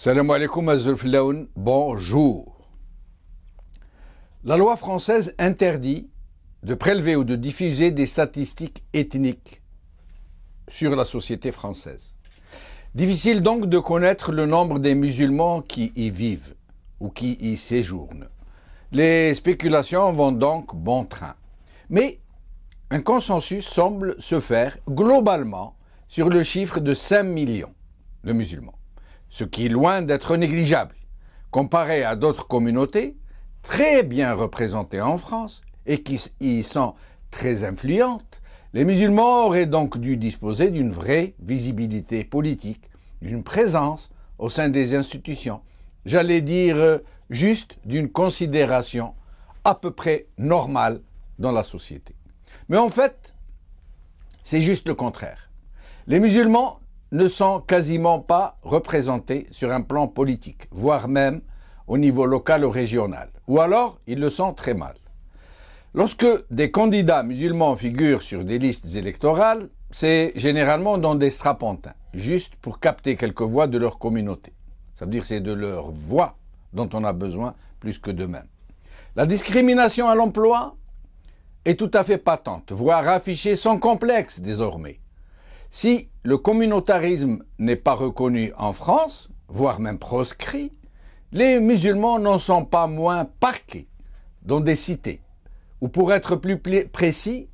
Salam alaikum azulflaoun, bonjour. La loi française interdit de prélever ou de diffuser des statistiques ethniques sur la société française. Difficile donc de connaître le nombre des musulmans qui y vivent ou qui y séjournent. Les spéculations vont donc bon train. Mais un consensus semble se faire globalement sur le chiffre de 5 millions de musulmans, ce qui est loin d'être négligeable, comparé à d'autres communautés très bien représentées en France et qui y sont très influentes. Les musulmans auraient donc dû disposer d'une vraie visibilité politique, d'une présence au sein des institutions, j'allais dire juste d'une considération à peu près normale dans la société. Mais en fait, c'est juste le contraire. Les musulmans ne sont quasiment pas représentés sur un plan politique, voire même au niveau local ou régional, ou alors ils le sont très mal. Lorsque des candidats musulmans figurent sur des listes électorales, c'est généralement dans des strapontins, juste pour capter quelques voix de leur communauté. Ça veut dire que c'est de leur voix dont on a besoin plus que d'eux-mêmes. La discrimination à l'emploi est tout à fait patente, voire affichée sans complexe désormais. Si le communautarisme n'est pas reconnu en France, voire même proscrit, les musulmans n'en sont pas moins parqués dans des cités, ou pour être plus précis,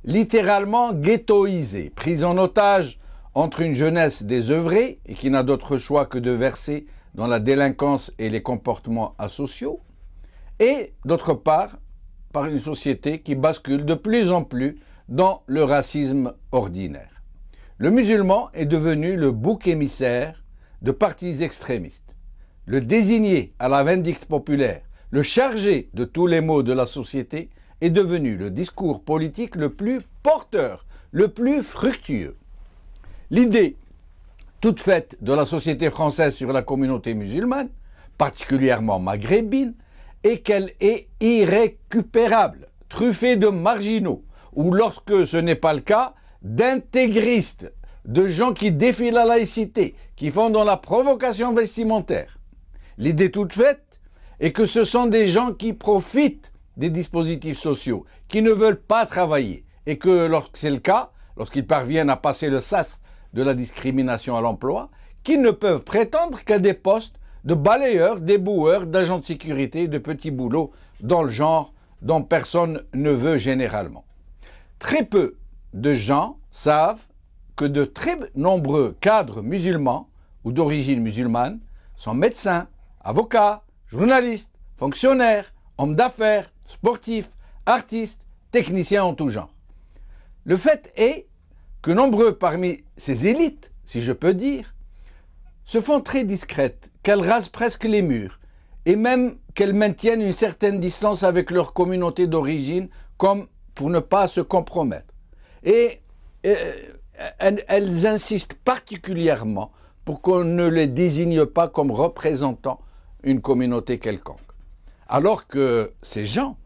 littéralement ghettoisés, pris en otage entre une jeunesse désœuvrée et qui n'a d'autre choix que de verser dans la délinquance et les comportements asociaux, et d'autre part, par une société qui bascule de plus en plus dans le racisme ordinaire. Le musulman est devenu le bouc émissaire de partis extrémistes, le désigné à la vindicte populaire, le chargé de tous les maux de la société est devenu le discours politique le plus porteur, le plus fructueux. L'idée toute faite de la société française sur la communauté musulmane, particulièrement maghrébine, est qu'elle est irrécupérable, truffée de marginaux, ou lorsque ce n'est pas le cas, d'intégristes, de gens qui défient la laïcité, qui font dans la provocation vestimentaire. L'idée toute faite est que ce sont des gens qui profitent des dispositifs sociaux, qui ne veulent pas travailler, et que lorsque c'est le cas, lorsqu'ils parviennent à passer le sas de la discrimination à l'emploi, qu'ils ne peuvent prétendre qu'à des postes de balayeurs, d'éboueurs, d'agents de sécurité, de petits boulots dans le genre dont personne ne veut généralement. Très peu de gens savent que de très nombreux cadres musulmans ou d'origine musulmane sont médecins, avocats, journalistes, fonctionnaires, hommes d'affaires, sportifs, artistes, techniciens en tout genre. Le fait est que nombreux parmi ces élites, si je peux dire, se font très discrètes, qu'elles rasent presque les murs, et même qu'elles maintiennent une certaine distance avec leur communauté d'origine, comme pour ne pas se compromettre. Et elles insistent particulièrement pour qu'on ne les désigne pas comme représentant une communauté quelconque. Alors que ces gens,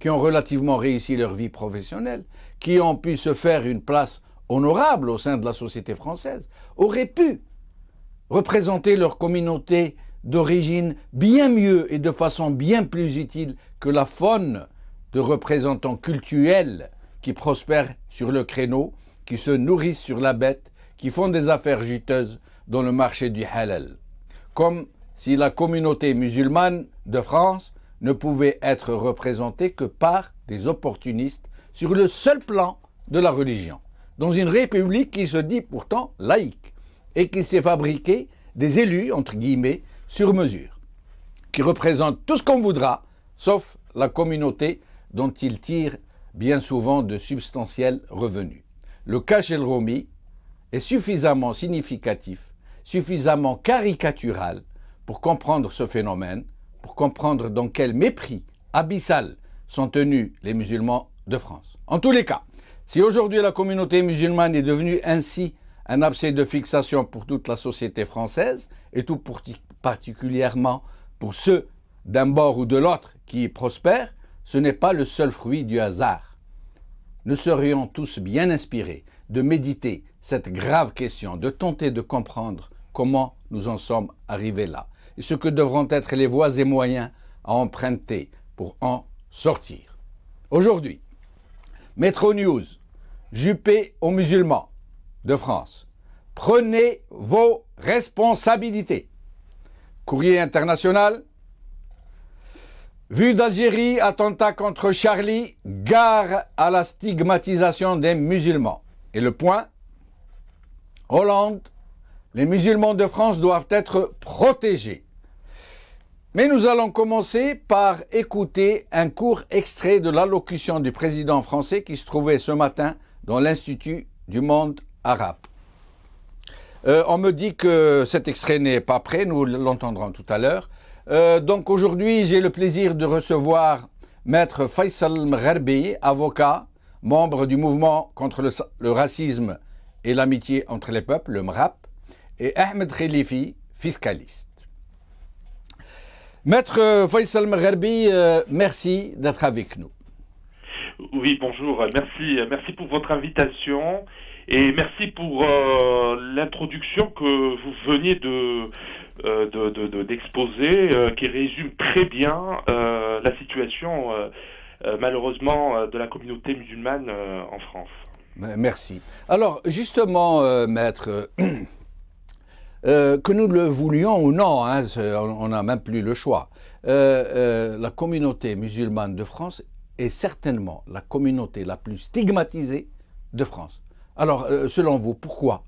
qui ont relativement réussi leur vie professionnelle, qui ont pu se faire une place honorable au sein de la société française, auraient pu représenter leur communauté d'origine bien mieux et de façon bien plus utile que la faune de représentants cultuels qui prospèrent sur le créneau, qui se nourrissent sur la bête, qui font des affaires juteuses dans le marché du halal. Comme si la communauté musulmane de France ne pouvait être représentée que par des opportunistes sur le seul plan de la religion, dans une république qui se dit pourtant laïque et qui s'est fabriquée des élus, entre guillemets, sur mesure, qui représentent tout ce qu'on voudra, sauf la communauté dont ils tirent bien souvent de substantiels revenus. Le cas El Romi est suffisamment significatif, suffisamment caricatural pour comprendre ce phénomène, pour comprendre dans quel mépris abyssal sont tenus les musulmans de France. En tous les cas, si aujourd'hui la communauté musulmane est devenue ainsi un abcès de fixation pour toute la société française, et tout particulièrement pour ceux d'un bord ou de l'autre qui y prospèrent, ce n'est pas le seul fruit du hasard. Nous serions tous bien inspirés de méditer cette grave question, de tenter de comprendre comment nous en sommes arrivés là, et ce que devront être les voies et moyens à emprunter pour en sortir. Aujourd'hui, Métro News, Juppé aux musulmans de France. Prenez vos responsabilités. Courrier international. Vue d'Algérie, attentat contre Charlie, gare à la stigmatisation des musulmans. Et le point, Hollande, les musulmans de France doivent être protégés. Mais nous allons commencer par écouter un court extrait de l'allocution du président français qui se trouvait ce matin dans l'Institut du monde arabe. On me dit que cet extrait n'est pas prêt, nous l'entendrons tout à l'heure. Donc aujourd'hui, j'ai le plaisir de recevoir Maître Faisal Mgherbi, avocat, membre du mouvement contre le racisme et l'amitié entre les peuples, le MRAP, et Ahmed Khelifi, fiscaliste. Maître Faisal Mgherbi, merci d'être avec nous. Oui, bonjour, merci pour votre invitation et merci pour l'introduction que vous veniez d'exposer, qui résume très bien la situation malheureusement de la communauté musulmane en France. Merci. Alors justement, maître, que nous le voulions ou non, hein, on n'a même plus le choix, la communauté musulmane de France est certainement la communauté la plus stigmatisée de France. Alors, selon vous, pourquoi ?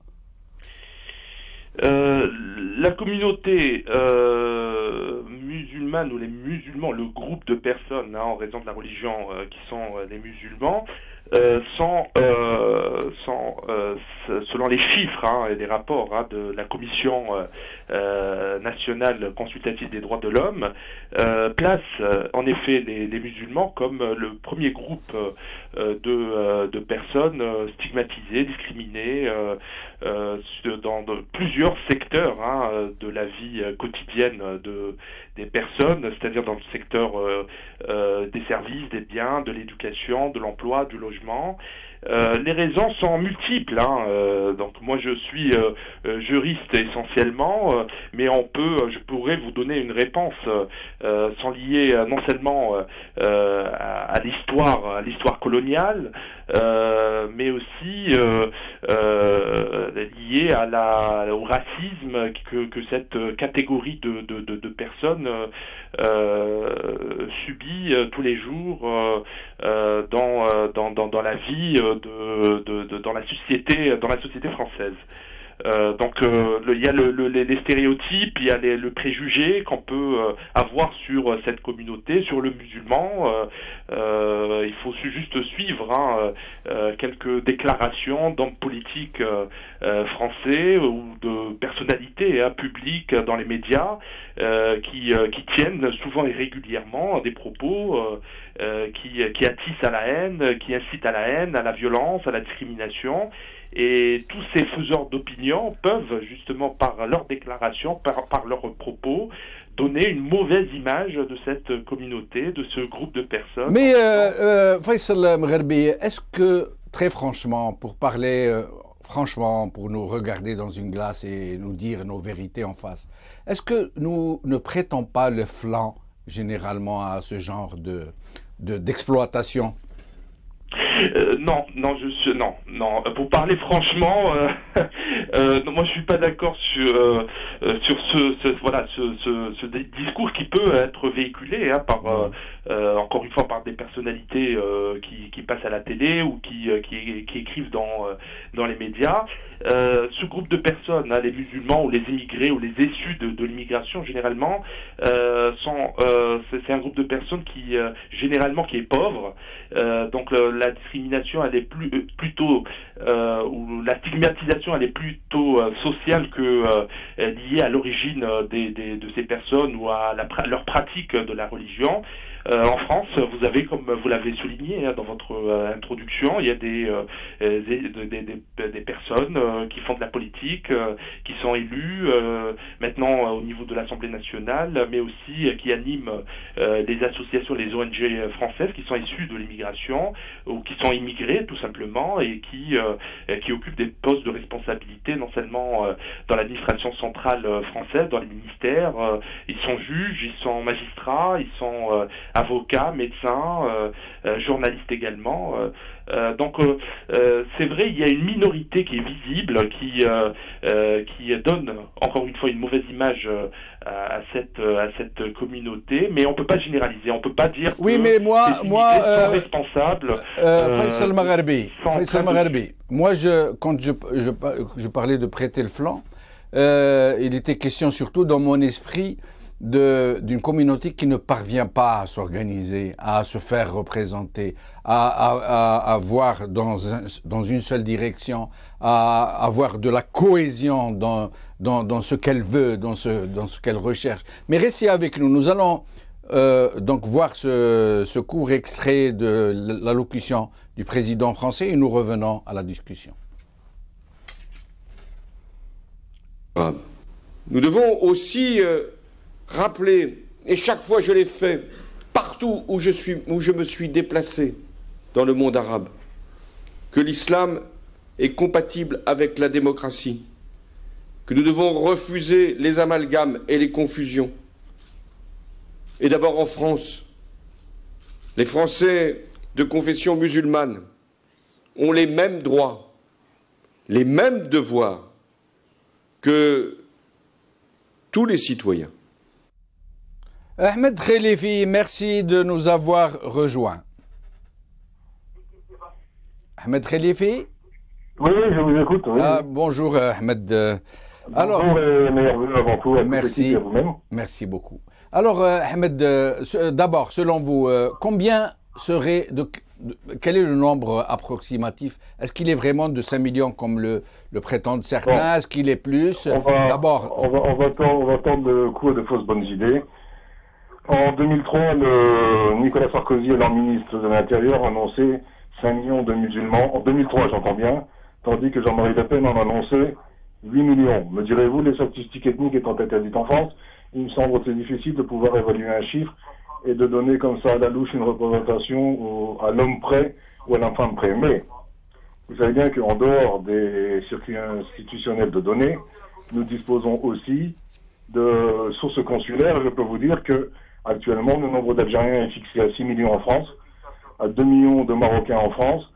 La communauté musulmane ou les musulmans, le groupe de personnes en raison de la religion qui sont les musulmans, sont, selon les chiffres et les rapports de la Commission nationale consultative des droits de l'homme, place en effet les musulmans comme le premier groupe de personnes stigmatisées, discriminées dans plusieurs secteurs de la vie quotidienne des personnes, c'est-à-dire dans le secteur des services, des biens, de l'éducation, de l'emploi, du logement. Les raisons sont multiples. Donc moi je suis juriste essentiellement, mais je pourrais vous donner une réponse sans lier non seulement à l'histoire coloniale, mais aussi lié au racisme que cette catégorie de personnes subit tous les jours dans la vie dans la société française. Donc il y a les stéréotypes, il y a le préjugé qu'on peut avoir sur cette communauté, sur le musulman. Il faut juste suivre quelques déclarations d'hommes politiques français ou de personnalités publiques dans les médias qui tiennent souvent et régulièrement des propos qui attissent à la haine, qui incitent à la haine, à la violence, à la discrimination. Et tous ces faiseurs d'opinion peuvent justement par leurs déclarations, par leurs propos, donner une mauvaise image de cette communauté, de ce groupe de personnes. Mais Faisal Mgherbi, est-ce que, très franchement, pour parler franchement, pour nous regarder dans une glace et nous dire nos vérités en face, est-ce que nous ne prêtons pas le flanc généralement à ce genre d'exploitation ? Non, non, non. Pour parler franchement, non, moi je suis pas d'accord sur ce discours qui peut être véhiculé par encore une fois par des personnalités qui passent à la télé ou qui écrivent dans les médias. Ce groupe de personnes, les musulmans ou les immigrés ou les issus de l'immigration généralement, c'est un groupe de personnes qui généralement qui est pauvre. Donc la discrimination elle est plutôt ou la stigmatisation elle est plutôt sociale que liée à l'origine de ces personnes ou à leur pratique de la religion. En France, vous avez, comme vous l'avez souligné dans votre introduction, il y a des personnes qui font de la politique, qui sont élues maintenant au niveau de l'Assemblée nationale, mais aussi qui animent des associations, les ONG françaises qui sont issues de l'immigration ou qui sont immigrés tout simplement et qui occupent des postes de responsabilité non seulement dans l'administration centrale française, dans les ministères, ils sont juges, ils sont magistrats, ils sont avocats, médecins, journalistes également. Donc c'est vrai, il y a une minorité qui est visible, qui donne encore une fois une mauvaise image à cette communauté, mais on peut pas généraliser, on peut pas dire oui, que mais moi sont responsables. Faisal Magharbi, moi quand je parlais de prêter le flanc, il était question surtout dans mon esprit d'une communauté qui ne parvient pas à s'organiser, à se faire représenter, à voir dans une seule direction, à avoir de la cohésion dans ce qu'elle veut, dans ce qu'elle recherche. Mais restez avec nous. Nous allons donc voir ce court extrait de l'allocution du président français et nous revenons à la discussion. Nous devons aussi rappeler, et chaque fois je l'ai fait, partout où je me suis déplacé dans le monde arabe, que l'islam est compatible avec la démocratie, que nous devons refuser les amalgames et les confusions. Et d'abord en France, les Français de confession musulmane ont les mêmes droits, les mêmes devoirs que tous les citoyens. Ahmed Khelifi, merci de nous avoir rejoints. Ahmed Khelifi? Oui, je vous écoute. Oui. Bonjour Ahmed. Alors, bonjour et meilleurs vœux avant tout à merci, à vous-même. Merci beaucoup. Alors Ahmed, d'abord, selon vous, quel est le nombre approximatif? Est-ce qu'il est vraiment de 5 millions comme le prétendent certains? Bon, est-ce qu'il est plus? D'abord, on va tendre le coup à de fausses bonnes idées. En 2003, Nicolas Sarkozy, alors ministre de l'Intérieur, annonçait 5 millions de musulmans. En 2003, j'entends bien, tandis que Jean-Marie Le Pen en annonçait 8 millions. Me direz-vous, les statistiques ethniques étant interdites en France, il me semble que c'est difficile de pouvoir évaluer un chiffre et de donner comme ça à la louche une représentation à l'homme près ou à la femme près. Mais vous savez bien qu'en dehors des circuits institutionnels de données, nous disposons aussi de sources consulaires. Je peux vous dire que actuellement, le nombre d'Algériens est fixé à 6 millions en France, à 2 millions de Marocains en France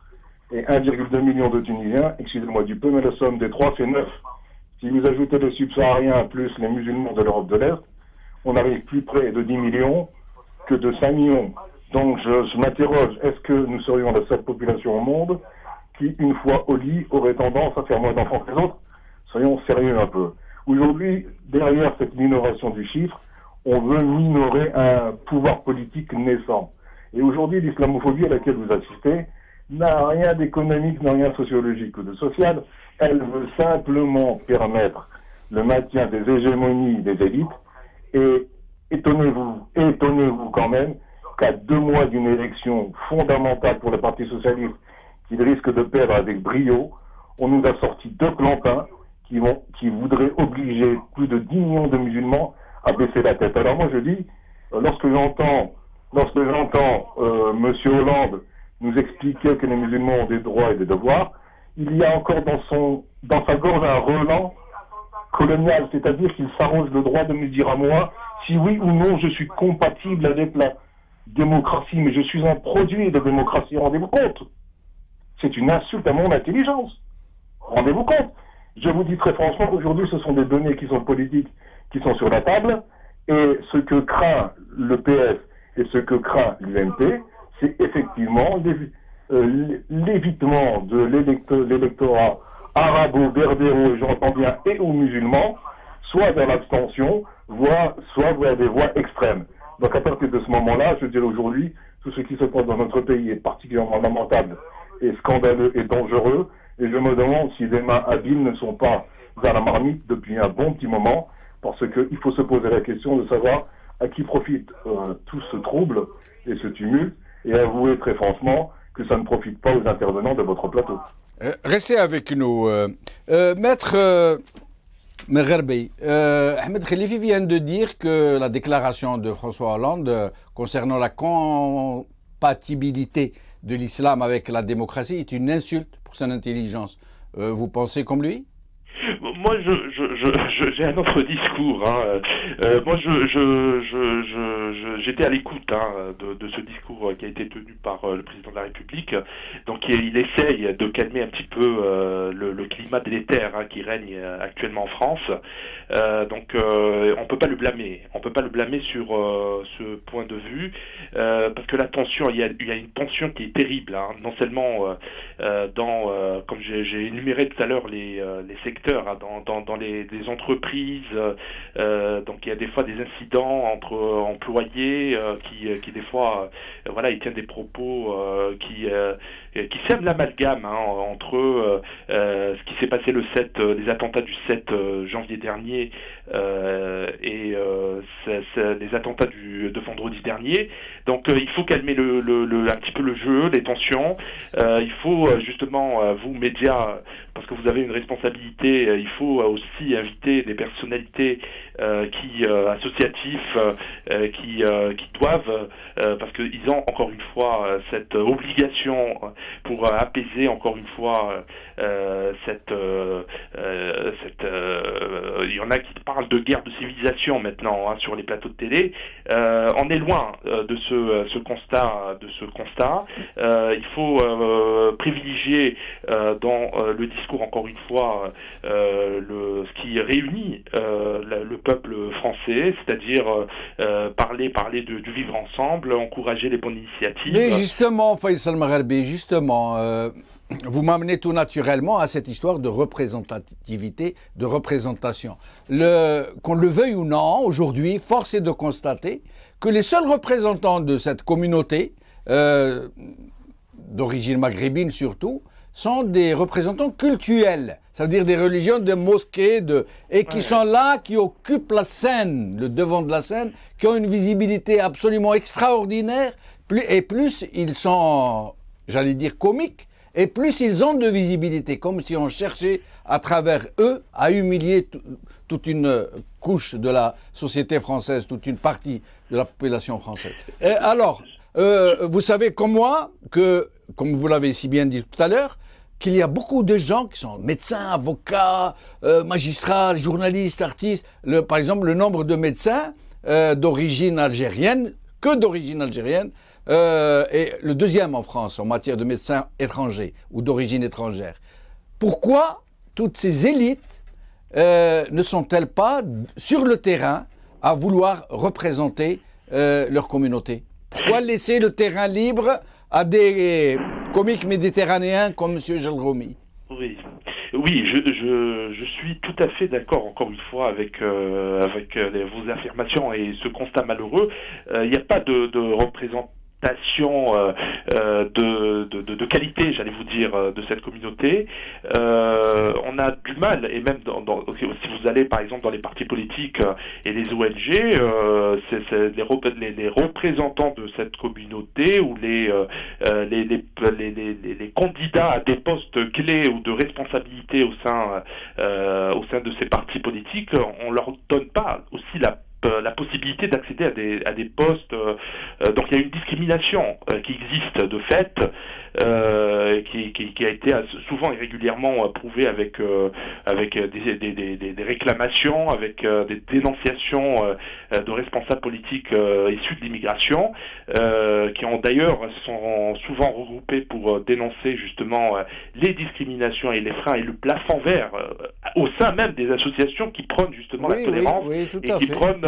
et 1,2 million de Tunisiens. Excusez-moi du peu, mais la somme des trois fait 9. Si vous ajoutez les subsahariens plus les musulmans de l'Europe de l'Est, on arrive plus près de 10 millions que de 5 millions. Donc je m'interroge, est-ce que nous serions la seule population au monde qui, une fois au lit, aurait tendance à faire moins d'enfants que les autres? Soyons sérieux un peu. Aujourd'hui, derrière cette minoration du chiffre, on veut minorer un pouvoir politique naissant. Et aujourd'hui, l'islamophobie à laquelle vous assistez n'a rien d'économique, n'a rien de sociologique ou de social. Elle veut simplement permettre le maintien des hégémonies des élites. Et étonnez-vous quand même qu'à 2 mois d'une élection fondamentale pour le Parti socialiste, qu'il risque de perdre avec brio, on nous a sorti 2 clampins qui voudraient obliger plus de 10 millions de musulmans à baisser la tête. Alors moi je dis, lorsque j'entends Monsieur Hollande nous expliquer que les musulmans ont des droits et des devoirs, il y a encore dans sa gorge un relent colonial, c'est-à-dire qu'il s'arroge le droit de me dire à moi si oui ou non je suis compatible avec la démocratie, mais je suis un produit de démocratie, rendez-vous compte. c'est une insulte à mon intelligence. Rendez-vous compte. Je vous dis très franchement, aujourd'hui, ce sont des données qui sont politiques, qui sont sur la table, et ce que craint le PS et ce que craint l'UMP, c'est effectivement l'évitement de l'électorat arabo-berbéro, et j'entends bien, et aux musulmans, soit vers l'abstention, soit vers des voies extrêmes. Donc à partir de ce moment-là, je dirais aujourd'hui, tout ce qui se passe dans notre pays est particulièrement lamentable et scandaleux et dangereux, et je me demande si des mains habiles ne sont pas dans la marmite depuis un bon petit moment, parce qu'il faut se poser la question de savoir à qui profite tout ce trouble et ce tumulte, et avouer très franchement que ça ne profite pas aux intervenants de votre plateau. Restez avec nous. Maître Megherbi, Ahmed Khalifi vient de dire que la déclaration de François Hollande concernant la compatibilité de l'islam avec la démocratie est une insulte pour son intelligence. Vous pensez comme lui ? Moi, j'ai un autre discours. Moi, j'étais à l'écoute de ce discours qui a été tenu par le président de la République. Donc, il essaye de calmer un petit peu le climat délétère qui règne actuellement en France. Donc, on peut pas le blâmer. On peut pas le blâmer sur ce point de vue, parce que la tension, il y a une tension qui est terrible. Non seulement comme j'ai énuméré tout à l'heure les secteurs. Dans les entreprises, donc il y a des fois des incidents entre employés qui des fois ils tiennent des propos qui sèment l'amalgame entre ce qui s'est passé les attentats du 7 janvier dernier et les attentats de vendredi dernier. Donc il faut calmer un petit peu le jeu, les tensions. Il faut justement vous médias, parce que vous avez une responsabilité, il faut aussi inviter des personnalités associatifs qui doivent, parce qu'ils ont encore une fois cette obligation pour apaiser encore une fois il y en a qui parlent de guerre de civilisation maintenant sur les plateaux de télé. On est loin de ce constat. Il faut privilégier dans le discours encore une fois ce qui réunit le peuple français, c'est-à-dire parler du vivre ensemble, encourager les bonnes initiatives. Mais justement, Faisal Megherbi, vous m'amenez tout naturellement à cette histoire de représentativité, de représentation. Qu'on le veuille ou non, aujourd'hui, force est de constater que les seuls représentants de cette communauté, d'origine maghrébine surtout, sont des représentants cultuels, ça veut dire des religions, des mosquées, qui sont là, qui occupent la scène, le devant de la scène, qui ont une visibilité absolument extraordinaire, et plus ils sont, j'allais dire, comiques, et plus ils ont de visibilité, comme si on cherchait à travers eux à humilier toute une couche de la société française, toute une partie de la population française. Et alors, vous savez comme moi que, comme vous l'avez si bien dit tout à l'heure, qu'il y a beaucoup de gens qui sont médecins, avocats, magistrats, journalistes, artistes. Par exemple, le nombre de médecins d'origine algérienne, est le deuxième en France en matière de médecins étrangers ou d'origine étrangère. Pourquoi toutes ces élites ne sont-elles pas sur le terrain à vouloir représenter leur communauté ? Pourquoi laisser le terrain libre à des comiques méditerranéens comme M. Gelroumi ? Oui, je suis tout à fait d'accord encore une fois avec vos affirmations et ce constat malheureux. Il n'y a pas de représentation de qualité, j'allais vous dire, de cette communauté. On a du mal, et même si vous allez par exemple dans les partis politiques et les ONG, les représentants de cette communauté ou les candidats à des postes clés ou de responsabilité au sein de ces partis politiques, on leur donne pas aussi la la possibilité d'accéder à des postes. Donc il y a une discrimination qui existe de fait, qui a été souvent et régulièrement prouvée avec des réclamations, avec des dénonciations de responsables politiques issus de l'immigration, qui ont d'ailleurs sont souvent regroupés pour dénoncer justement les discriminations et les freins et le plafond vert au sein même des associations qui prônent justement la tolérance et qui prônent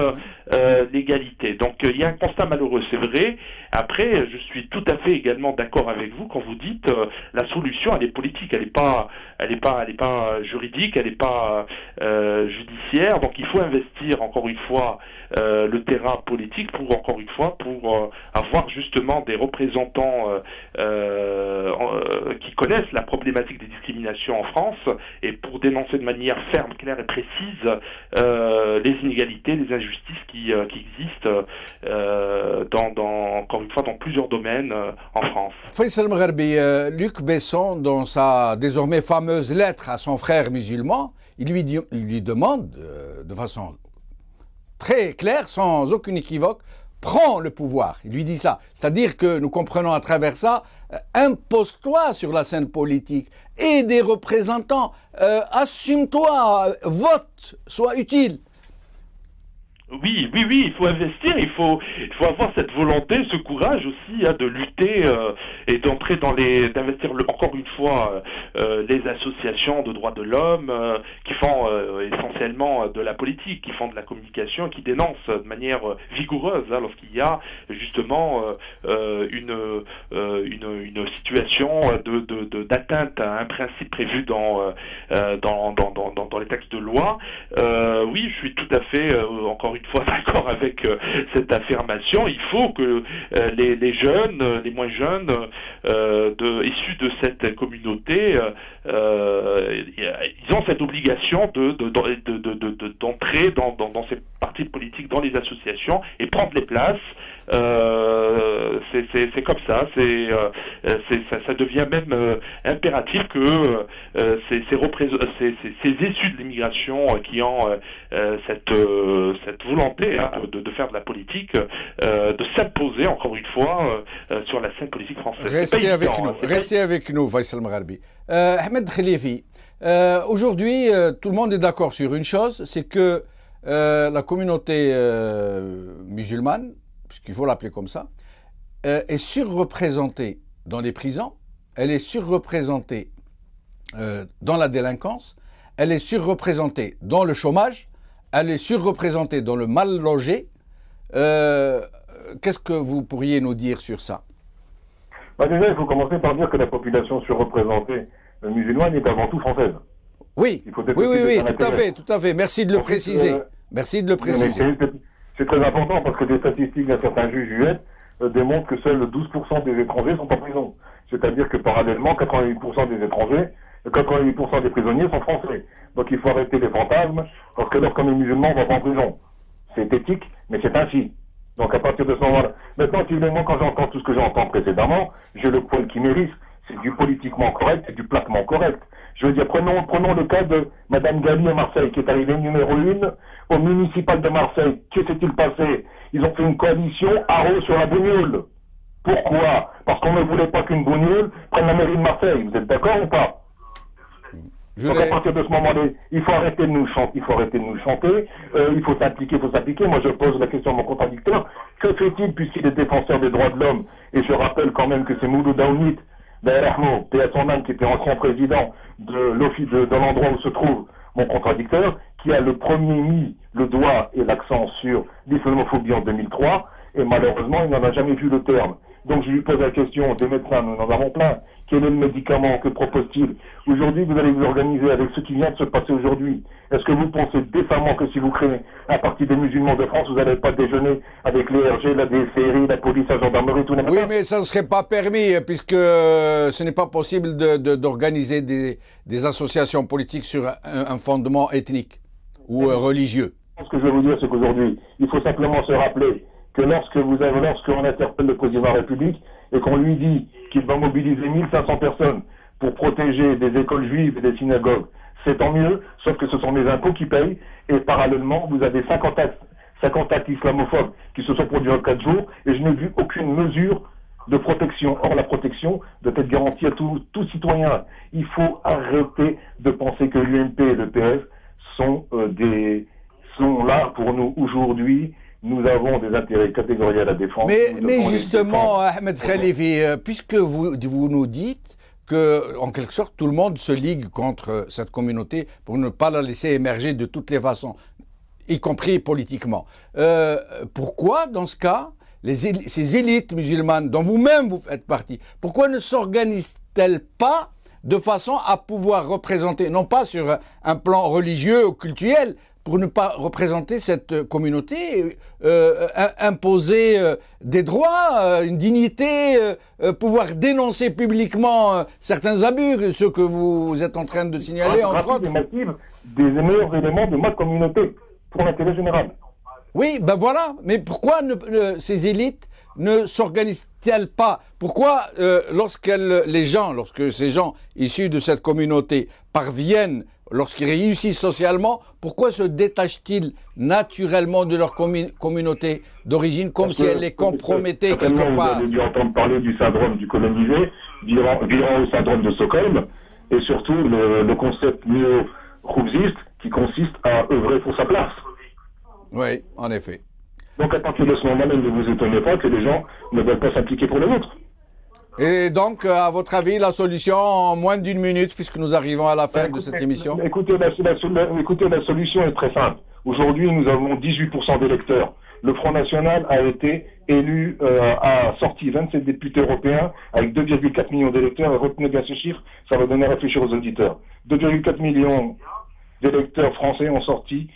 l'égalité. Donc il y a un constat malheureux, c'est vrai. Après, je suis tout à fait également d'accord avec vous quand vous dites la solution, elle est politique, elle est pas juridique, elle n'est pas judiciaire. Donc il faut investir encore une fois le terrain politique pour avoir justement des représentants qui connaissent la problématique des discriminations en France et pour dénoncer de manière ferme, claire et précise les inégalités, les injustices qui existent encore une fois dans plusieurs domaines en France. Faisal Mgharbi, Luc Besson, dans sa désormais fameuse lettre à son frère musulman, il lui demande de façon très claire, sans aucune équivoque, prends le pouvoir. Il lui dit ça. C'est-à-dire que nous comprenons à travers ça, impose-toi sur la scène politique et des représentants, assume-toi, vote, sois utile. Oui, il faut investir, il faut avoir cette volonté, ce courage aussi de lutter et d'investir encore une fois les associations de droits de l'homme qui font essentiellement de la politique, qui font de la communication, qui dénoncent de manière vigoureuse lorsqu'il y a justement une situation d'atteinte à un principe prévu dans les textes de loi. Oui, je suis tout à fait encore une fois d'accord avec cette affirmation. Il faut que les jeunes, les moins jeunes, issus de cette communauté, ils ont cette obligation d'entrer dans ces partis politiques, dans les associations et prendre les places. C'est comme ça. Ça devient même impératif que ces issus de l'immigration qui ont cette volonté de faire de la politique, de s'imposer encore une fois sur la scène politique française. Restez avec nous, Faisal Mgharbi. Ahmed Khalifi, aujourd'hui, tout le monde est d'accord sur une chose, c'est que la communauté musulmane, puisqu'il faut l'appeler comme ça, est surreprésentée dans les prisons, elle est surreprésentée dans la délinquance, elle est surreprésentée dans le chômage, elle est surreprésentée dans le mal logé. Qu'est-ce que vous pourriez nous dire sur ça? Déjà, il faut commencer par dire que la population surreprésentée musulmane est avant tout française. Oui, tout à fait. Merci de le préciser. Merci de le préciser. C'est très important parce que des statistiques d'un certain juge US démontrent que seuls 12% des étrangers sont en prison. C'est-à-dire que parallèlement, 88% des étrangers, 88% des prisonniers sont français. Donc il faut arrêter les fantasmes, parce que lorsqu'on est musulman, on va pas en prison. C'est éthique, mais c'est ainsi. Donc à partir de ce moment-là. Maintenant, moi, quand j'entends tout ce que j'entends précédemment, j'ai le poil qui mérite. C'est du politiquement correct, c'est du plaquement correct. Je veux dire, prenons le cas de Madame Gali à Marseille, qui est arrivée numéro 1 au municipal de Marseille. Que s'est-il passé? Ils ont fait une coalition haro sur la bougnoule. Pourquoi? Parce qu'on ne voulait pas qu'une bougnoule prenne la mairie de Marseille. Vous êtes d'accord ou pas? Donc à partir de ce moment-là, il faut arrêter de nous chanter, il faut s'appliquer. Moi je pose la question à mon contradicteur, que fait-il puisqu'il est défenseur des droits de l'homme? Et je rappelle quand même que c'est Mouloud Aounit, paix à son âme, qui était ancien président de l'endroit où se trouve mon contradicteur, qui a le premier mis le doigt et l'accent sur l'islamophobie en 2003, et malheureusement il n'en a jamais vu le terme. Donc je lui pose la question, des médecins, nous en avons plein, quel est le médicament, que propose-t-il? Aujourd'hui, vous allez vous organiser avec ce qui vient de se passer aujourd'hui. Est-ce que vous pensez décemment que si vous créez un parti des musulmans de France, vous n'allez pas déjeuner avec les RG, la DCRI, la police, la gendarmerie, tout n'importe quoi? Oui, mais ça ne serait pas permis, puisque ce n'est pas possible d'organiser des associations politiques sur un fondement ethnique ou religieux. Ce que je veux vous dire, c'est qu'aujourd'hui, il faut simplement se rappeler que lorsqu'on interpelle le président de la République et qu'on lui dit qu'il va mobiliser 1500 personnes pour protéger des écoles juives et des synagogues, c'est tant mieux, sauf que ce sont les impôts qui payent, et parallèlement, vous avez 50 actes islamophobes qui se sont produits en 4 jours, et je n'ai vu aucune mesure de protection. Or, la protection doit être garantie à tout citoyen. Il faut arrêter de penser que l'UMP et le PS sont là pour nous aujourd'hui. Nous avons des intérêts catégoriels à défendre. Mais justement, Ahmed Khalifi, puisque vous nous dites que, en quelque sorte, tout le monde se ligue contre cette communauté pour ne pas la laisser émerger de toutes les façons, y compris politiquement. Pourquoi, dans ce cas, ces élites musulmanes dont vous-même vous faites partie, pourquoi ne s'organisent-elles pas de façon à pouvoir représenter, non pas sur un plan religieux ou cultuel, pour ne pas représenter cette communauté, imposer des droits, une dignité, pouvoir dénoncer publiquement certains abus, ceux que vous êtes en train de signaler, entre autres. Des meilleurs éléments de ma communauté, pour l'intérêt général. Oui, ben voilà, mais pourquoi ces élites ne s'organisent-elles pas? Pourquoi, lorsque ces gens issus de cette communauté parviennent, lorsqu'ils réussissent socialement, pourquoi se détachent-ils naturellement de leur communauté d'origine, comme si elle les compromettait quelque part? Vous avez dû entendre parler du syndrome du colonisé, virant au syndrome de Stockholm, et surtout le concept néo-khoubziste qui consiste à œuvrer pour sa place. Oui, en effet. Donc à partir de ce moment-là, ne vous étonnez pas que les gens ne veulent pas s'impliquer pour les autres. Et donc, à votre avis, la solution en moins d'une minute, puisque nous arrivons à la fin de cette émission? Écoutez, la solution est très simple. Aujourd'hui, nous avons 18% d'électeurs. Le Front National a été élu, a sorti 27 députés européens avec 2,4 millions d'électeurs. Et retenez bien ce chiffre, ça va donner à réfléchir aux auditeurs. 2,4 millions d'électeurs français ont sorti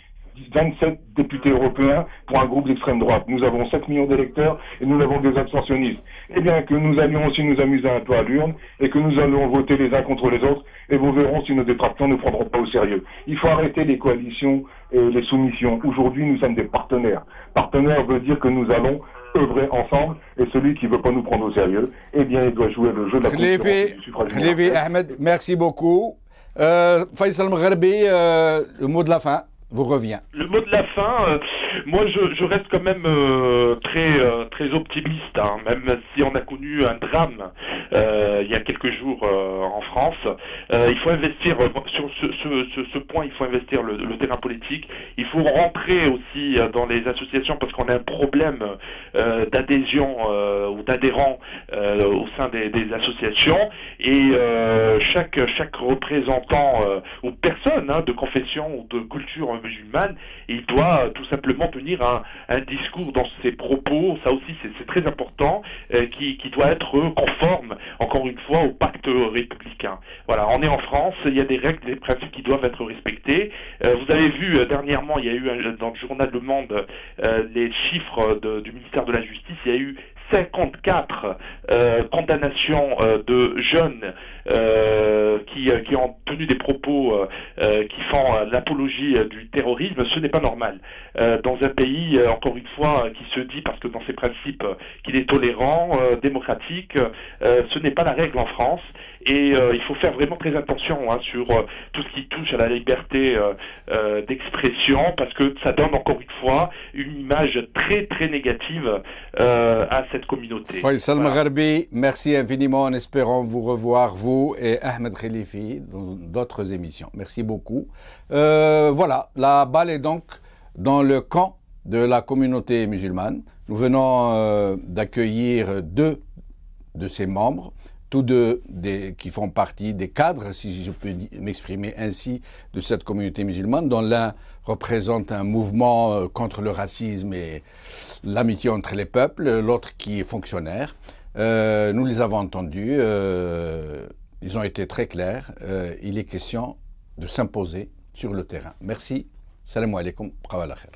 27 députés européens pour un groupe d'extrême droite. Nous avons 7 millions d'électeurs et nous avons des abstentionnistes. Eh bien, que nous allions aussi nous amuser un peu à l'urne et que nous allons voter les uns contre les autres et vous verrons si nos détracteurs ne prendront pas au sérieux. Il faut arrêter les coalitions et les soumissions. Aujourd'hui, nous sommes des partenaires. Partenaire veut dire que nous allons œuvrer ensemble et celui qui ne veut pas nous prendre au sérieux, eh bien, il doit jouer le jeu de la concurrence. Khalifi Ahmed, merci beaucoup. Faisal Mgherbi, le mot de la fin vous revient. Le mot de la fin, moi je reste quand même très optimiste, hein, même si on a connu un drame il y a quelques jours en France. Il faut investir sur ce point, il faut investir le terrain politique. Il faut rentrer aussi dans les associations parce qu'on a un problème d'adhésion ou d'adhérents au sein des associations et chaque représentant ou personne de confession ou de culture musulmane, il doit tout simplement tenir un discours dans ses propos, ça aussi c'est très important, qui doit être conforme, encore une fois, au pacte républicain. Voilà, on est en France, il y a des règles, des principes qui doivent être respectés. Vous avez vu dernièrement, il y a eu dans le journal Le Monde les chiffres du ministère de la Justice, il y a eu 54 condamnations de jeunes qui ont tenu des propos qui font l'apologie du terrorisme. Ce n'est pas normal. Dans un pays, encore une fois, qui se dit, parce que dans ses principes, qu'il est tolérant, démocratique, ce n'est pas la règle en France. Et il faut faire vraiment très attention sur tout ce qui touche à la liberté d'expression, parce que ça donne encore une fois une image très très négative à cette communauté. Faisal Mgherbi, merci infiniment, en espérant vous revoir, vous et Ahmed Khalifi, dans d'autres émissions. Merci beaucoup. Voilà, la balle est donc dans le camp de la communauté musulmane. Nous venons d'accueillir 2 de ses membres, tous deux qui font partie des cadres, si je peux m'exprimer ainsi, de cette communauté musulmane, dont l'un représente un mouvement contre le racisme et l'amitié entre les peuples, l'autre qui est fonctionnaire. Nous les avons entendus, ils ont été très clairs. Il est question de s'imposer sur le terrain. Merci. Salam alaikum. Qawala khair.